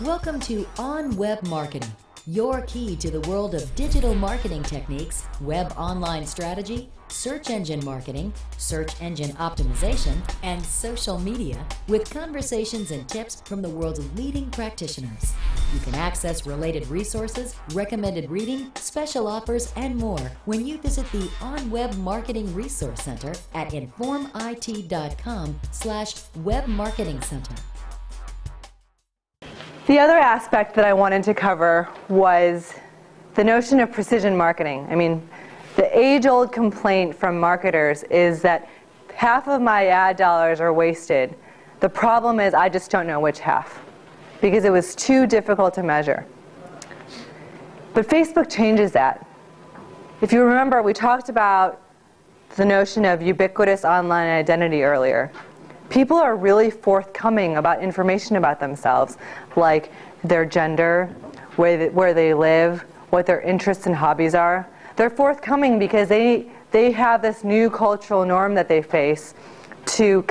Welcome to On Web Marketing, your key to the world of digital marketing techniques, web online strategy, search engine marketing, search engine optimization, and social media, with conversations and tips from the world's leading practitioners. You can access related resources, recommended reading, special offers, and more when you visit the On Web Marketing Resource Center at informit.com/webmarketingcenter. The other aspect that I wanted to cover was the notion of precision marketing. I mean, the age-old complaint from marketers is that half of my ad dollars are wasted. The problem is I just don't know which half, because it was too difficult to measure. But Facebook changes that. If you remember, we talked about the notion of ubiquitous online identity earlier. People are really forthcoming about information about themselves, like their gender, where they live, what their interests and hobbies are. They're forthcoming because they have this new cultural norm that they face to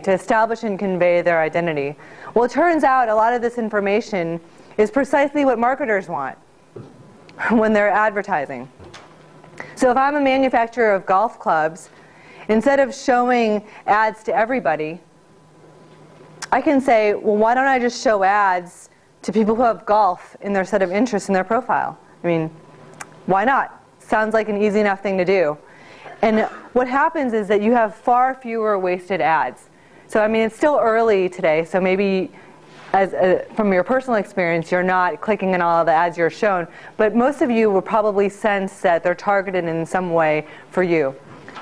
establish and convey their identity. Well, it turns out a lot of this information is precisely what marketers want when they're advertising. So if I'm a manufacturer of golf clubs, instead of showing ads to everybody, I can say, well, why don't I just show ads to people who have golf in their set of interests in their profile? I mean, why not? Sounds like an easy enough thing to do. And what happens is that you have far fewer wasted ads. So I mean, it's still early today, so maybe from your personal experience, you're not clicking on all of the ads you're shown, but most of you will probably sense that they're targeted in some way for you.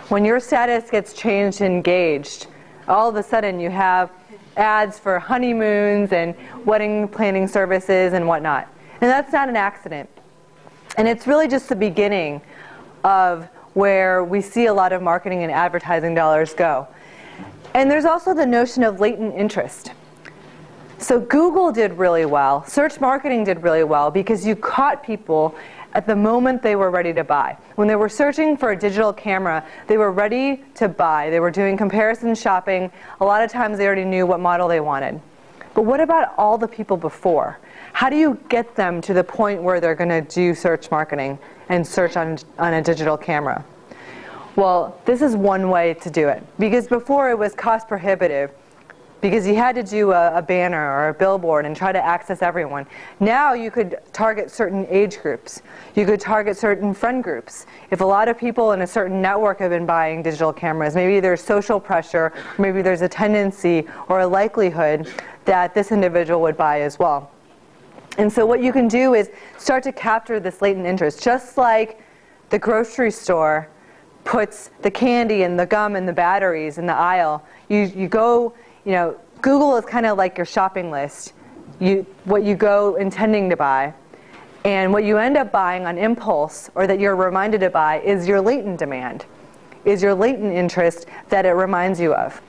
When your status gets changed to engaged, all of a sudden you have ads for honeymoons and wedding planning services and whatnot. And that's not an accident. And it's really just the beginning of where we see a lot of marketing and advertising dollars go. And there's also the notion of latent interest. So Google did really well. Search marketing did really well because you caught people at the moment they were ready to buy. When they were searching for a digital camera, they were ready to buy. They were doing comparison shopping. A lot of times they already knew what model they wanted. But what about all the people before? How do you get them to the point where they're going to do search marketing and search on a digital camera? Well, this is one way to do it. Because before it was cost prohibitive, because you had to do a banner or a billboard and try to access everyone. Now you could target certain age groups. You could target certain friend groups. If a lot of people in a certain network have been buying digital cameras, maybe there's social pressure, maybe there's a tendency or a likelihood that this individual would buy as well. And so what you can do is start to capture this latent interest. Just like the grocery store puts the candy and the gum and the batteries in the aisle, you go, you know, Google is kind of like your shopping list. What you go intending to buy. And what you end up buying on impulse, or that you're reminded to buy, is your latent demand, is your latent interest that it reminds you of.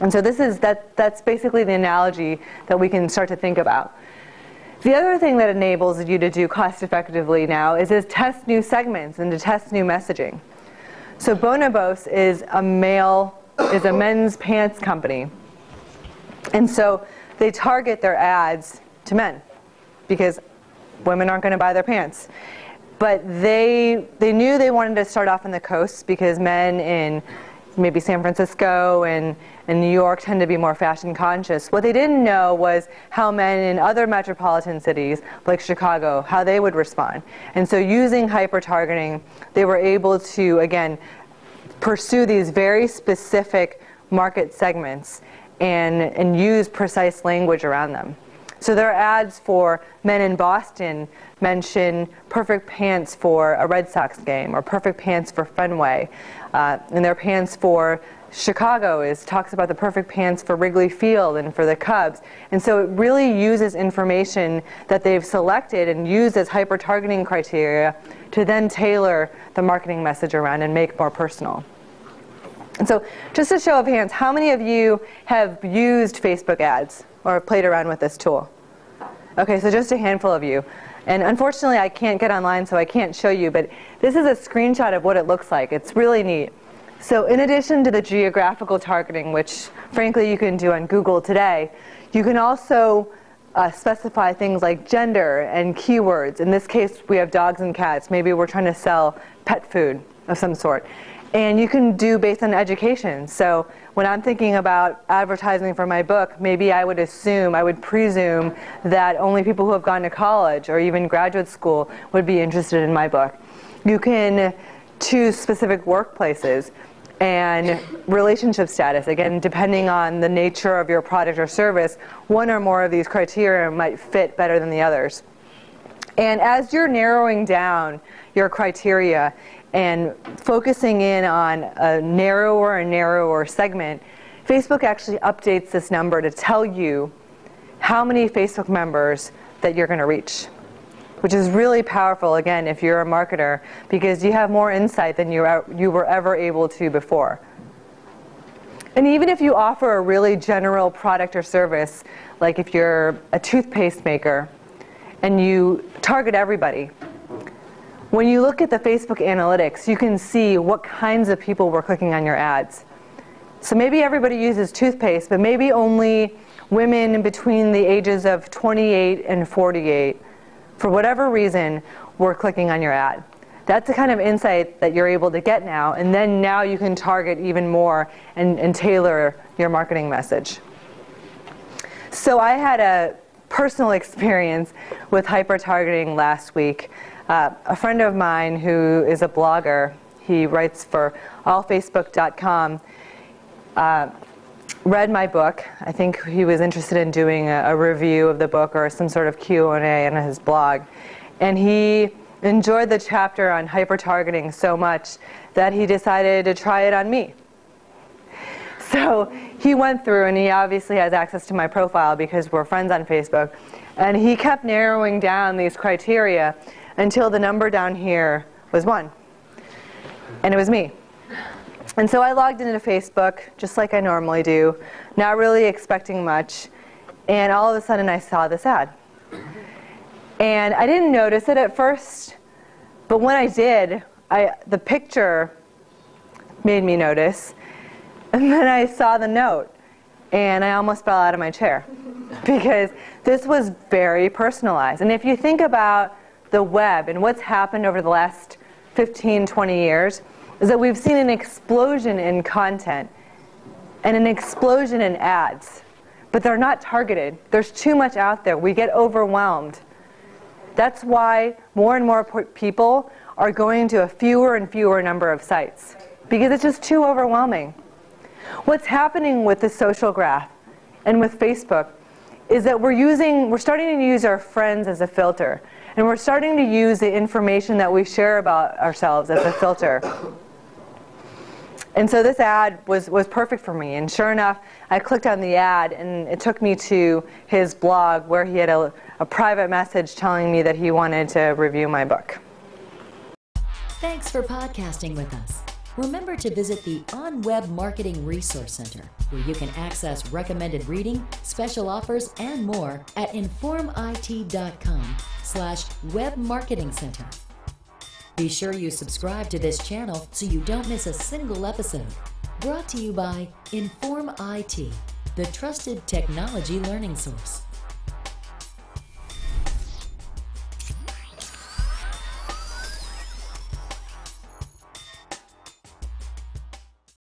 And so that's basically the analogy that we can start to think about. The other thing that enables you to do cost effectively now is to test new segments and to test new messaging. So Bonobos is a men's pants company. And so they target their ads to men because women aren't going to buy their pants. But they knew they wanted to start off on the coast because men in maybe San Francisco and New York tend to be more fashion conscious. What they didn't know was how men in other metropolitan cities like Chicago, how they would respond. And so using hyper-targeting, they were able to, again, pursue these very specific market segments and use precise language around them. So their ads for men in Boston mention perfect pants for a Red Sox game or perfect pants for Fenway. And their pants for Chicago talks about the perfect pants for Wrigley Field and for the Cubs. And so it really uses information that they've selected and used as hyper-targeting criteria to then tailor the marketing message around and make more personal. And so just a show of hands, how many of you have used Facebook ads or played around with this tool? Okay, so just a handful of you. And unfortunately, I can't get online, so I can't show you, but this is a screenshot of what it looks like. It's really neat. So in addition to the geographical targeting, which frankly you can do on Google today, you can also specify things like gender and keywords. In this case, we have dogs and cats. Maybe we're trying to sell pet food of some sort. And you can do based on education. So when I'm thinking about advertising for my book, maybe I would presume that only people who have gone to college or even graduate school would be interested in my book. You can choose specific workplaces and relationship status. Again, depending on the nature of your product or service, one or more of these criteria might fit better than the others. And as you're narrowing down your criteria and focusing in on a narrower and narrower segment, Facebook actually updates this number to tell you how many Facebook members that you're going to reach, which is really powerful, again, if you're a marketer, because you have more insight than you were ever able to before. And even if you offer a really general product or service, like if you're a toothpaste maker and you target everybody, when you look at the Facebook analytics, you can see what kinds of people were clicking on your ads. So maybe everybody uses toothpaste, but maybe only women between the ages of 28 and 48, for whatever reason, were clicking on your ad. That's the kind of insight that you're able to get now, and then now you can target even more and tailor your marketing message. So I had a personal experience with hyper-targeting last week. A friend of mine who is a blogger, he writes for allfacebook.com, read my book. I think he was interested in doing a review of the book or some sort of Q&A on his blog. And he enjoyed the chapter on hyper-targeting so much that he decided to try it on me. So he went through, and he obviously has access to my profile because we're friends on Facebook, and he kept narrowing down these criteria until the number down here was 1. And it was me. And so I logged into Facebook, just like I normally do, not really expecting much, and all of a sudden I saw this ad. And I didn't notice it at first, but when I did, the picture made me notice, and then I saw the note, and I almost fell out of my chair, because this was very personalized. And if you think about the web and what's happened over the last 15, 20 years, is that we've seen an explosion in content and an explosion in ads. But they're not targeted. There's too much out there. We get overwhelmed. That's why more and more people are going to a fewer and fewer number of sites, because it's just too overwhelming. What's happening with the social graph and with Facebook is that we're starting to use our friends as a filter. And we're starting to use the information that we share about ourselves as a filter. And so this ad was perfect for me. And sure enough, I clicked on the ad, and it took me to his blog where he had a private message telling me that he wanted to review my book. Thanks for podcasting with us. Remember to visit the OnWeb Marketing Resource Center, where you can access recommended reading, special offers, and more at informit.com/webmarketingcenter. Be sure you subscribe to this channel so you don't miss a single episode. Brought to you by Inform IT, the trusted technology learning source.